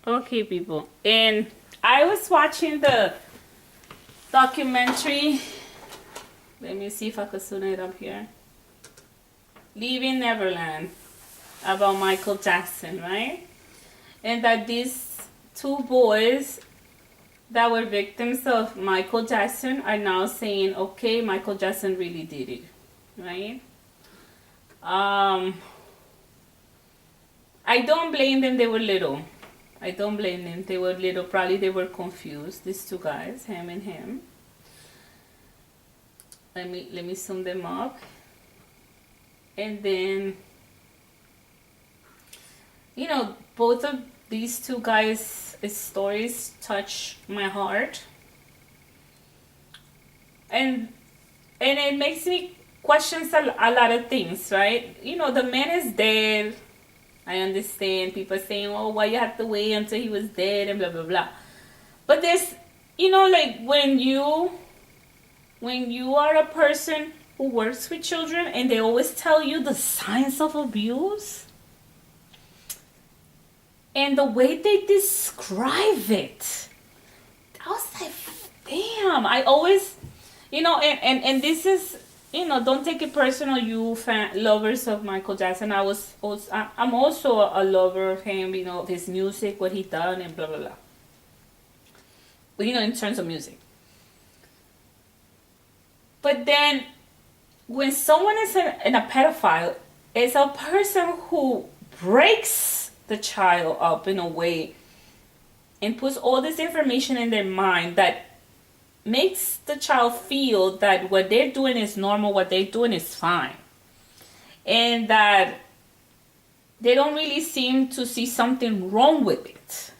Okay, people. And I was watching the documentary. Let me see if I can zoom it up here. Leaving Neverland, about Michael Jackson, right? And that these two boys that were victims of Michael Jackson are now saying, okay, Michael Jackson really did it, right? I don't blame them. They were little. I don't blame them. They were little. Probably they were confused. These two guys, him and him. Let me sum them up. And then, both of these two guys' stories touch my heart. And it makes me question a lot of things, right? The man is dead. I understand people saying, oh, why you have to wait until he was dead and blah, blah, blah. But there's, like when you are a person who works with children and they always tell you the signs of abuse and the way they describe it, I was like, damn. I always, and this is, don't take it personal, you lovers of Michael Jackson. I'm also a lover of him, of his music, what he done, and blah, blah, blah. But, in terms of music. But then, when someone is a pedophile, it's a person who breaks the child up in a way and puts all this information in their mind that makes the child feel that what they're doing is normal, what they're doing is fine. And that they don't really seem to see something wrong with it.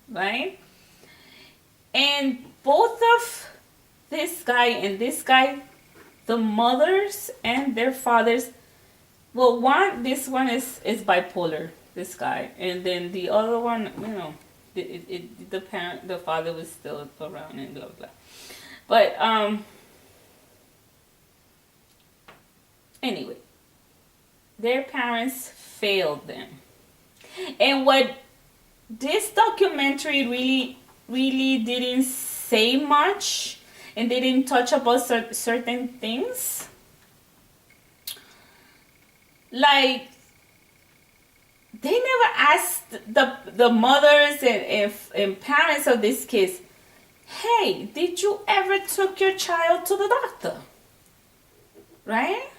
Right? And both of this guy and this guy, the mothers and their fathers, well, this one is bipolar, this guy. And then the other one, the father was still around and blah, blah. But, anyway, their parents failed them. And what this documentary really didn't say much and they didn't touch about certain things. Like, they never asked the mothers and parents of these kids, hey, did you ever took your child to the doctor? Right?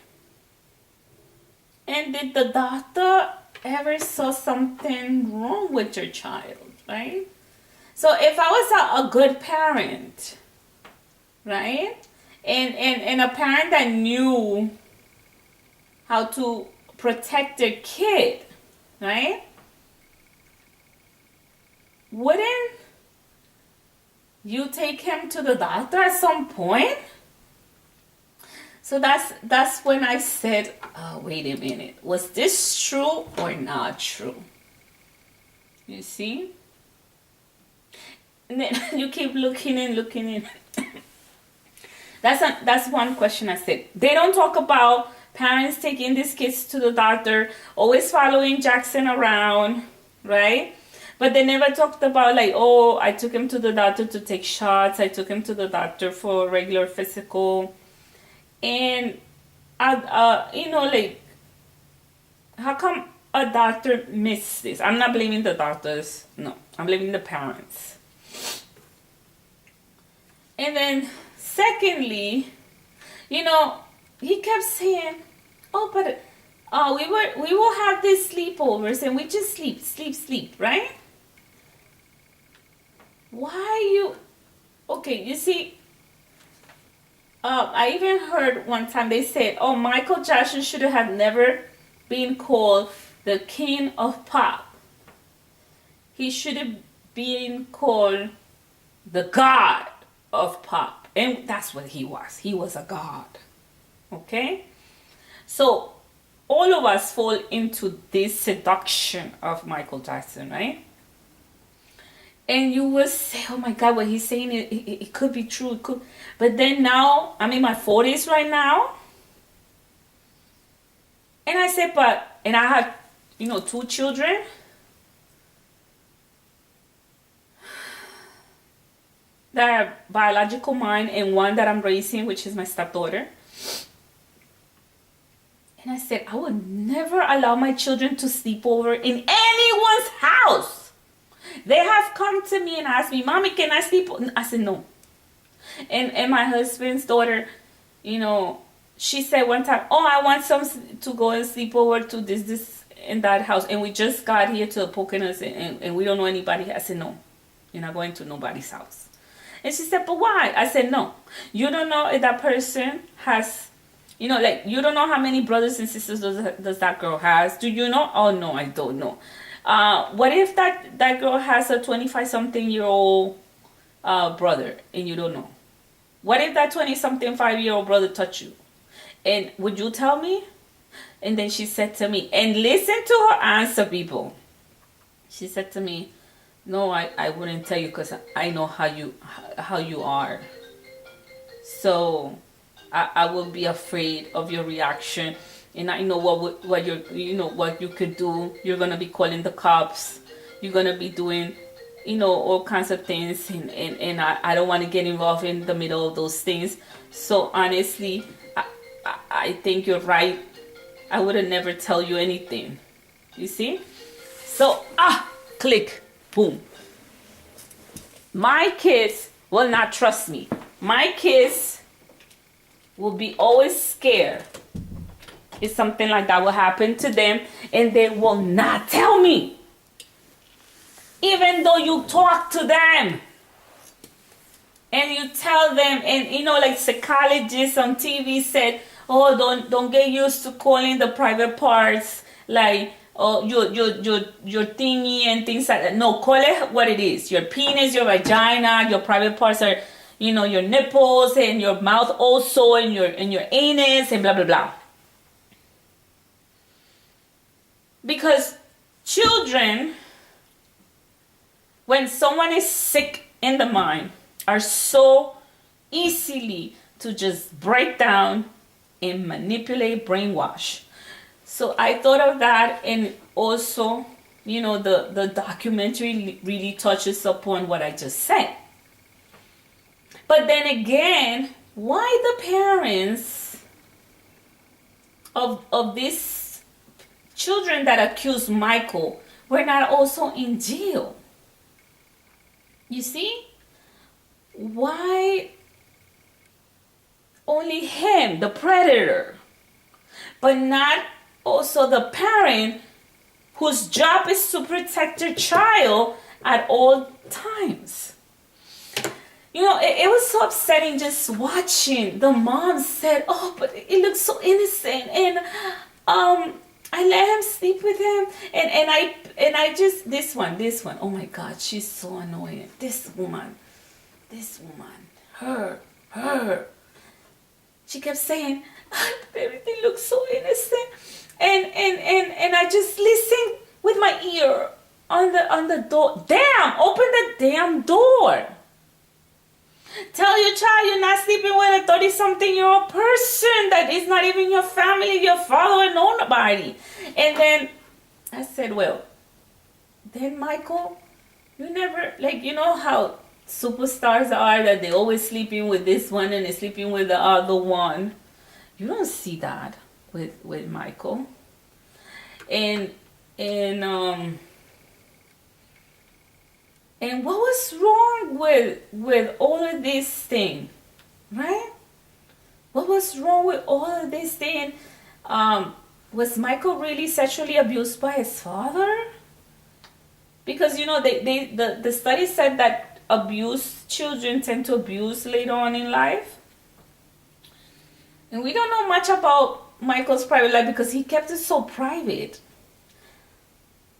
And did the doctor ever saw something wrong with your child? Right? So if I was a good parent, right? And a parent that knew how to protect their kid, right? Wouldn't you take him to the doctor at some point? So that's when I said, oh, wait a minute. Was this true or not true? You see? And then you keep looking in. That's one question I said. They don't talk about parents taking these kids to the doctor, always following Jackson around, right? But they never talked about like, oh, I took him to the doctor to take shots. I took him to the doctor for regular physical. And, like, how come a doctor missed this? I'm not blaming the doctors. No, I'm blaming the parents. And then, secondly, he kept saying, oh, but we will have these sleepovers and we just sleep, right? Why you... Okay, you see, I even heard one time they said, oh, Michael Jackson should have never been called the king of pop. He should have been called the god of pop. And that's what he was. He was a god. Okay? So, all of us fall into this seduction of Michael Jackson, right? And you will say, oh my God, what he's saying, it could be true. It could. But then now, I'm in my 40s right now. And I said, and I have, 2 children. that are biological mine and one that I'm raising, which is my stepdaughter. And I said, I would never allow my children to sleep over in anyone's house. They have come to me and asked me, Mommy, can I sleep? I said, no. And my husband's daughter, she said one time, oh, I want some to go and sleep over to this in that house. And we just got here to Poconos and we don't know anybody. I said, no, you're not going to nobody's house. And she said, but why? I said, no. You don't know if that person has, you don't know how many brothers and sisters does that girl has. Do you know? Oh, no, I don't know. What if that girl has a 25-something-year-old brother and you don't know? What if that 20-something 5-year-old brother touched you? And would you tell me? And then she said to me, and listen to her answer, people. She said to me, no, I wouldn't tell you because I know how you are. So I will be afraid of your reaction, and I know what you could do. You're gonna be calling the cops. You're gonna be doing, all kinds of things, and I don't want to get involved in the middle of those things. So honestly, I think you're right. I would have never tell you anything. You see? So click, boom. My kids will not trust me. My kids will be always scared if something like that will happen to them, and they will not tell me. Even though you talk to them and you tell them, and like psychologists on TV said, oh, don't get used to calling the private parts like your thingy and things like that. No, call it what it is. Your penis, your vagina, your private parts are, your nipples and your mouth also, and your anus and blah blah blah. Because children, when someone is sick in the mind, are so easily to just break down and manipulate, brainwash. So I thought of that, and also, the documentary really touches upon what I just said. But then again, why the parents of these children that accused Michael were not also in jail? You see? Why only him, the predator, but not also the parent whose job is to protect their child at all times? It was so upsetting just watching. The mom said, oh, but it looks so innocent, and I let him sleep with him, and I just, this one, oh my God, she's so annoying. This woman, her. She kept saying, everything looks so innocent, and I just listened with my ear on the door. Damn, open the damn door. Tell your child you're not sleeping with a 30-something-year-old person that is not even your family, your father, or nobody. And then I said, well, then Michael, you never, how superstars are, that they always sleeping with this one and they sleeping with the other one. You don't see that with Michael. And what was wrong with all of this thing, right? What was wrong with all of this thing? Was Michael really sexually abused by his father? Because the study said that abused children tend to abuse later on in life. And we don't know much about Michael's private life because he kept it so private.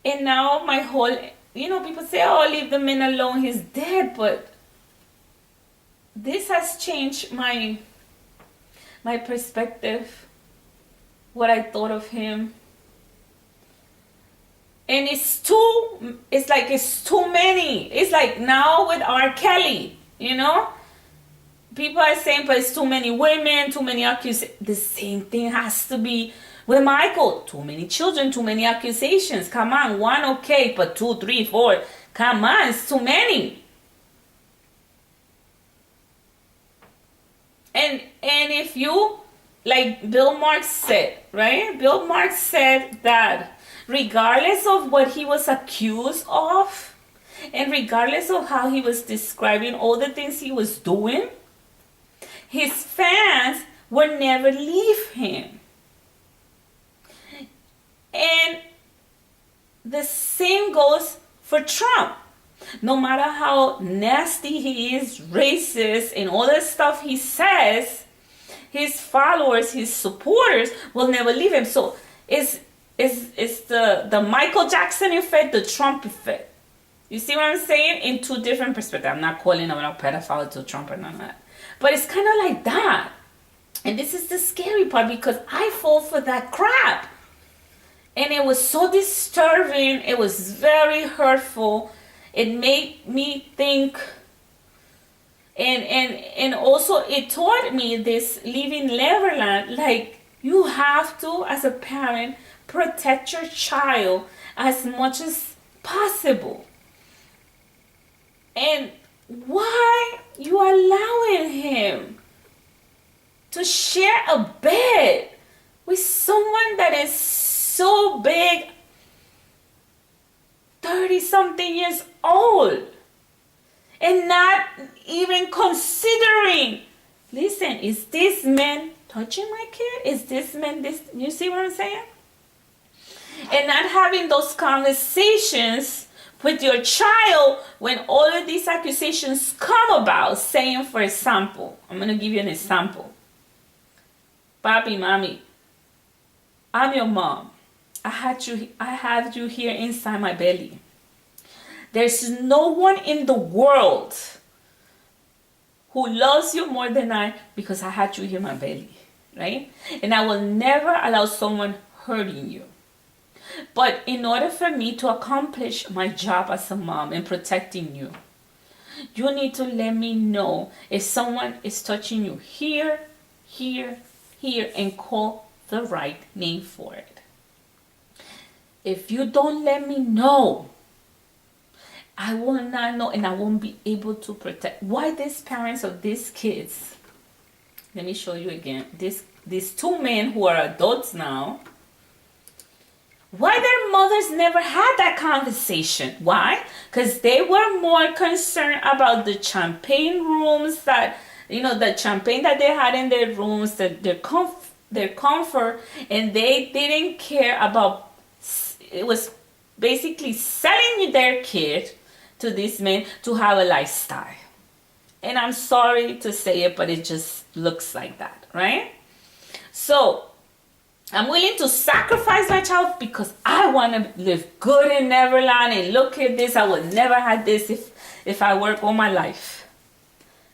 And now my whole, people say, oh, leave the man alone, he's dead. But this has changed my perspective, what I thought of him. And it's too many. It's like now with R. Kelly, People are saying, but it's too many women, too many accusations. The same thing has to be with Michael. Too many children, too many accusations. Come on, one okay, but 2, 3, 4. Come on, it's too many. And if you, like Bill Marx said, right? Bill Marx said that regardless of what he was accused of, and regardless of how he was describing all the things he was doing, his fans would never leave him. And the same goes for Trump. No matter how nasty he is, racist, and all the stuff he says, his followers, his supporters will never leave him. So it's the Michael Jackson effect, the Trump effect. You see what I'm saying? In two different perspectives. I'm not calling him a pedophile to Trump or none of that. But it's kind of like that. And this is the scary part, because I fall for that crap. And it was so disturbing. It was very hurtful. It made me think, and also it taught me this, leaving Neverland, like, you have to, as a parent, protect your child as much as possible. And why you allowing him to share a bed with someone that is so big, 30-something years old, and not even considering, listen, is this man touching my kid? Is this man this? You see what I'm saying? And not having those conversations with your child when all of these accusations come about, saying, for example, I'm going to give you an example. Papi, mommy, I'm your mom. I had you here inside my belly. There's no one in the world who loves you more than I, because I had you here in my belly, right? And I will never allow someone hurting you. But in order for me to accomplish my job as a mom and protecting you, you need to let me know if someone is touching you here, here, here, and call the right name for it. If you don't let me know, I will not know, and I won't be able to protect. Why these parents of these kids, let me show you again, these two men who are adults now, why their mothers never had that conversation? Why? Because they were more concerned about the champagne rooms that, the champagne that they had in their rooms, their comfort, and they didn't care about, it was basically selling their kid to this man to have a lifestyle. And I'm sorry to say it, but it just looks like that, right? So I'm willing to sacrifice my child because I want to live good in Neverland, and look at this, I would never have this if I work all my life,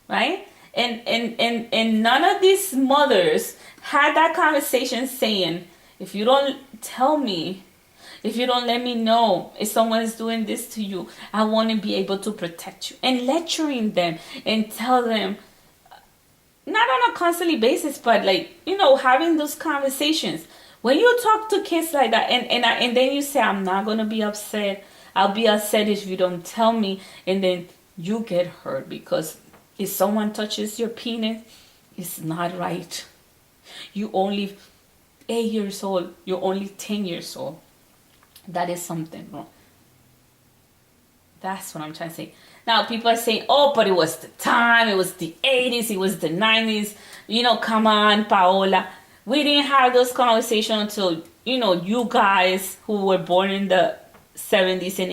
right? And none of these mothers had that conversation saying, if you don't tell me, if you don't let me know if someone is doing this to you, I want to be able to protect you. And lecturing them and tell them, not on a constantly basis, but having those conversations. When you talk to kids like that, and then you say, I'm not going to be upset. I'll be upset if you don't tell me. And then you get hurt because if someone touches your penis, it's not right. You only 8 years old. You're only 10 years old. That is something wrong. That's what I'm trying to say. Now, people are saying, oh, but it was the time. It was the 80s. It was the 90s. Come on, Paola. We didn't have those conversations until, you guys who were born in the 70s and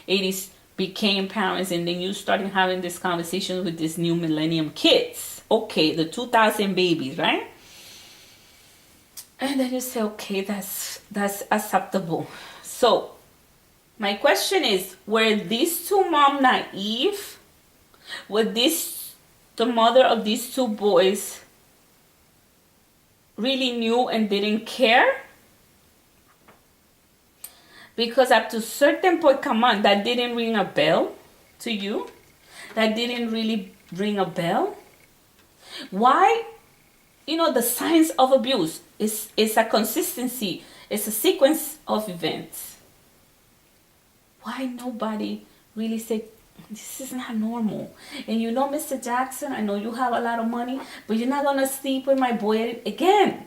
80s became parents. And then you started having this conversation with these new millennium kids. Okay, the 2000 babies, right? And then you say, okay, that's acceptable. So, my question is, were these two moms naive? The mother of these two boys really knew and didn't care? Because up to a certain point, come on, that didn't ring a bell to you? That didn't really ring a bell? Why? The signs of abuse is a consistency. It's a sequence of events. Why nobody really said, This is not normal. And you know, Mr. Jackson, I know you have a lot of money, but you're not gonna sleep with my boy again.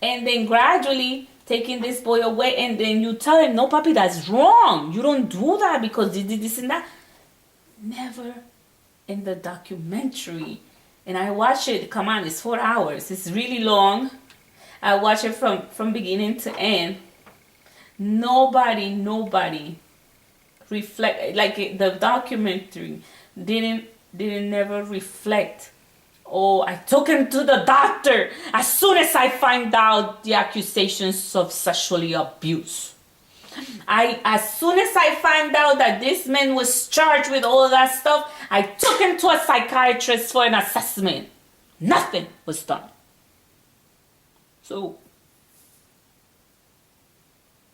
And then gradually taking this boy away, and then you tell him, no, papi, that's wrong. You don't do that because this and that. Never in the documentary. And I watch it, come on, it's 4 hours. It's really long. I watch it from beginning to end. Nobody reflect, like the documentary didn't never reflect. Oh, I took him to the doctor as soon as I find out the accusations of sexually abuse. As soon as I find out that this man was charged with all that stuff, I took him to a psychiatrist for an assessment. Nothing was done. So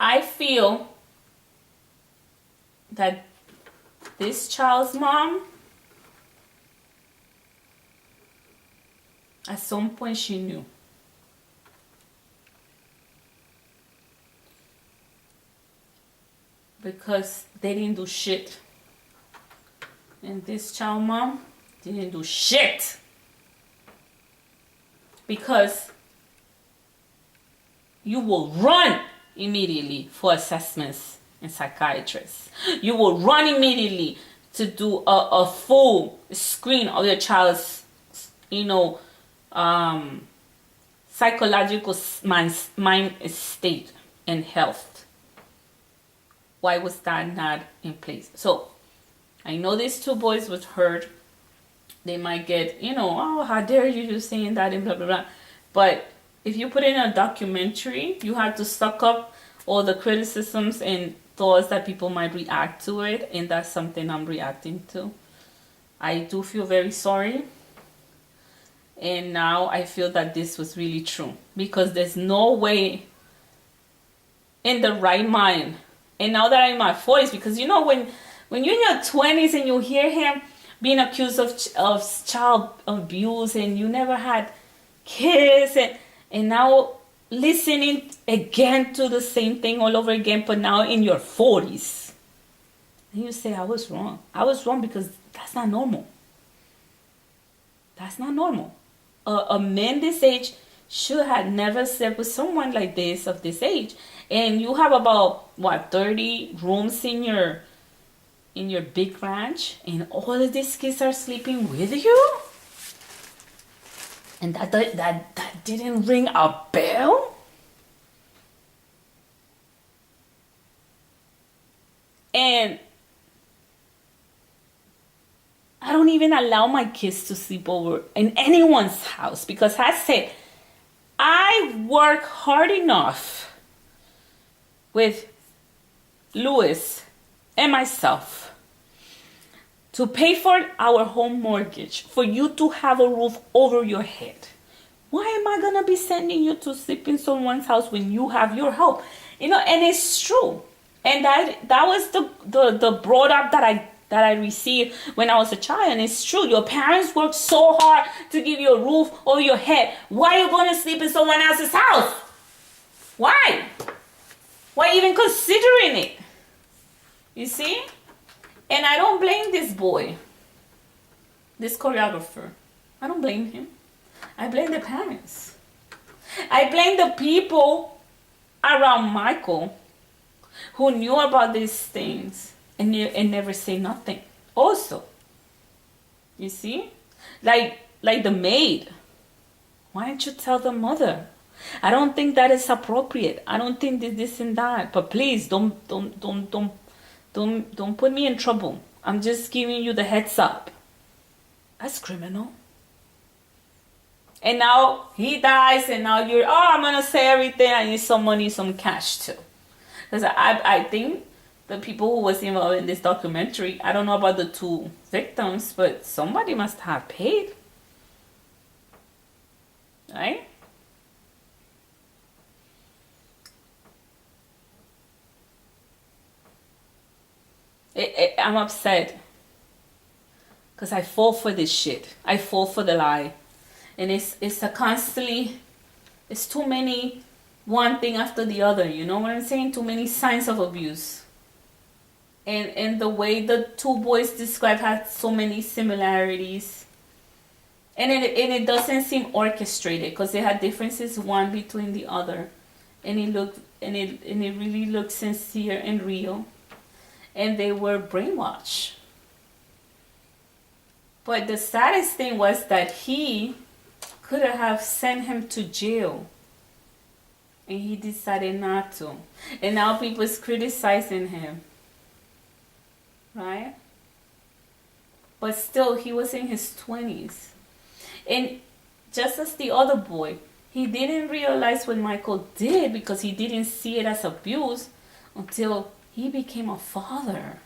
I feel that this child's mom, at some point she knew. Because they didn't do shit. And this child mom didn't do shit. Because you will run immediately for assessments and psychiatrists. You will run immediately to do a full screen of your child's, psychological mind state and health. Why was that not in place? So I know these two boys was hurt. They might get, oh, how dare you saying that and blah, blah, blah. But if you put in a documentary, you have to suck up all the criticisms and thoughts that people might react to it. And that's something I'm reacting to. I do feel very sorry. And now I feel that this was really true. Because there's no way in the right mind. And now that I'm in my 40s, because when you're in your 20s and you hear him being accused of child abuse and you never had kids and now listening again to the same thing all over again, but now in your 40s. And you say, I was wrong. I was wrong because that's not normal. That's not normal. A man this age should have never slept with someone like this of this age. And you have about 30 rooms in your big ranch, and all of these kids are sleeping with you, and that didn't ring a bell. And I don't even allow my kids to sleep over in anyone's house because I said I work hard enough with Louis and myself to pay for our home mortgage, for you to have a roof over your head. Why am I gonna be sending you to sleep in someone's house when you have your help? And it's true. And that was the brought up that I received when I was a child. And it's true. Your parents worked so hard to give you a roof over your head. Why are you gonna sleep in someone else's house? Why? Why even considering it? You see? And I don't blame this boy, this choreographer. I don't blame him. I blame the parents. I blame the people around Michael who knew about these things and never say nothing. Also, you see? Like the maid. Why didn't you tell the mother? I don't think that is appropriate. I don't think this and that. But please don't put me in trouble. I'm just giving you the heads up. That's criminal. And now he dies, and now I'm gonna say everything. I need some money, some cash too. Because I think the people who was involved in this documentary, I don't know about the two victims, but somebody must have paid. Right? I'm upset because I fall for this shit. I fall for the lie, and it's a constantly, it's too many, one thing after the other. You know what I'm saying? Too many signs of abuse, and the way the two boys described had so many similarities, and it doesn't seem orchestrated because they had differences one between the other, and it really looked sincere and real, and they were brainwashed. But the saddest thing was that he could have sent him to jail, and he decided not to, and now people's criticizing him, right? But still, he was in his 20s. And just as the other boy, he didn't realize what Michael did because he didn't see it as abuse until he became a father.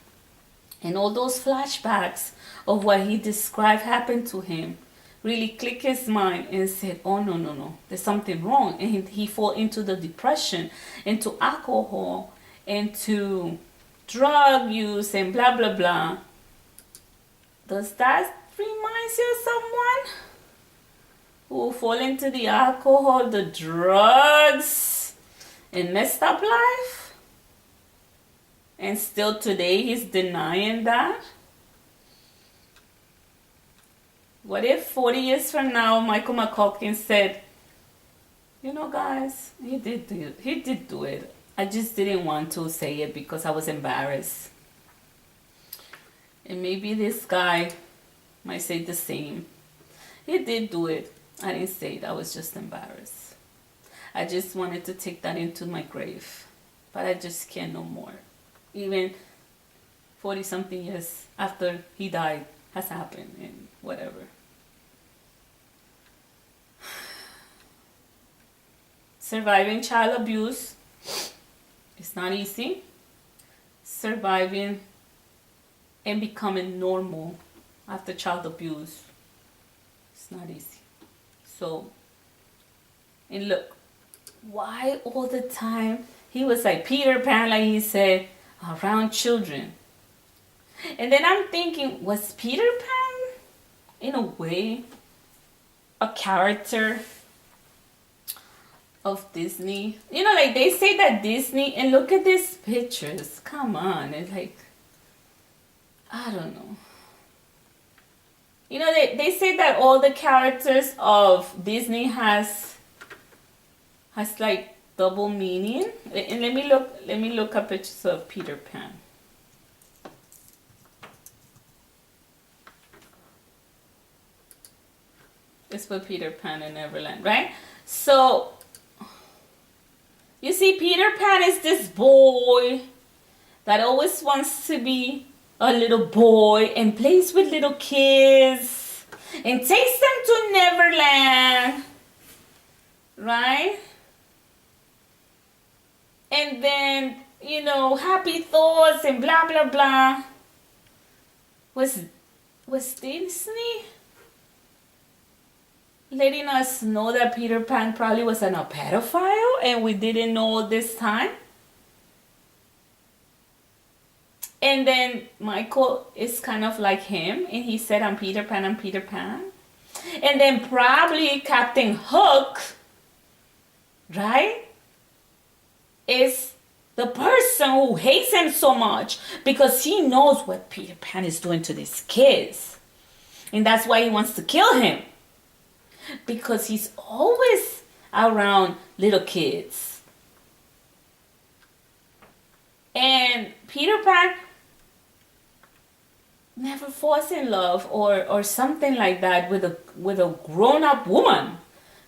And all those flashbacks of what he described happened to him really clicked his mind and said, oh, no, no, no, there's something wrong. And he fell into the depression, into alcohol, into drug use, and blah, blah, blah. Does that remind you of someone who fall into the alcohol, the drugs, and messed up life? And still today he's denying that? What if 40 years from now Michael McCulkin said, you know, guys, he did do it. I just didn't want to say it because I was embarrassed. And maybe this guy might say the same. He did do it. I didn't say it. I was just embarrassed. I just wanted to take that into my grave. But I just can't no more. Even 40 something years after he died has happened and whatever. Surviving child abuse is not easy. Surviving and becoming normal after child abuse, it's not easy. So, and look, why all the time he was like Peter Pan, like he said, around children? And then I'm thinking, was Peter Pan in a way a character of Disney? You know, like they say that Disney, and look at these pictures, come on, it's like, I don't know. You know, they say that all the characters of Disney has like double meaning. And let me look up pictures of Peter Pan. This was Peter Pan in Neverland, right? So you see, Peter Pan is this boy that always wants to be a little boy and plays with little kids and takes them to Neverland, right? And then, you know, happy thoughts and blah, blah, blah. Was Disney letting us know that Peter Pan probably was a pedophile and we didn't know all this time? And then Michael is kind of like him, and he said, I'm Peter Pan, I'm Peter Pan. And then probably Captain Hook, right, is the person who hates him so much because he knows what Peter Pan is doing to these kids. And that's why he wants to kill him. Because he's always around little kids. And Peter Pan never falls in love or something like that with a grown-up woman,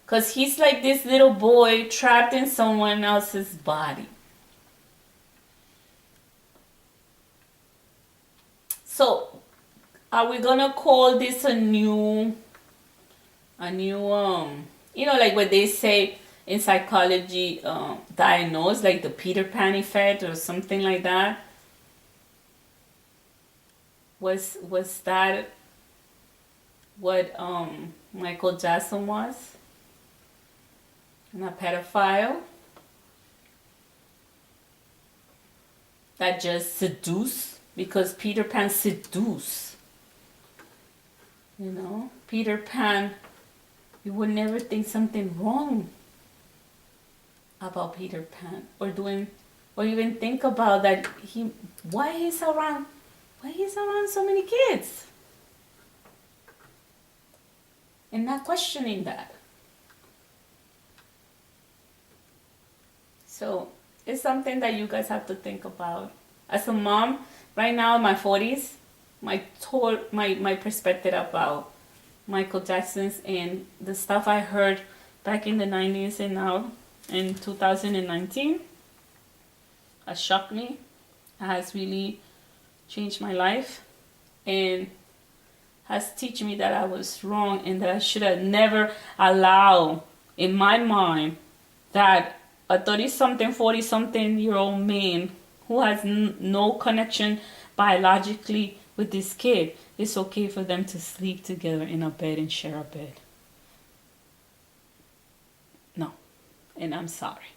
because he's like this little boy trapped in someone else's body. So are we gonna call this a new you know, like what they say in psychology, diagnose, like the Peter Pan effect or something like that? Was that what Michael Jackson was? And a pedophile that just seduce, because Peter Pan seduce. You know, Peter Pan, you would never think something wrong about Peter Pan or doing or even think about that why he's around so many kids, and not questioning that. So it's something that you guys have to think about. As a mom, right now in my 40s, my perspective about Michael Jackson's and the stuff I heard back in the 90s and now in 2019 has shocked me. It has really changed my life and has teach me that I was wrong and that I should have never allowed in my mind that a 30 something, 40 something year old man who has no connection biologically with this kid, it's okay for them to sleep together in a bed and share a bed. No. And I'm sorry.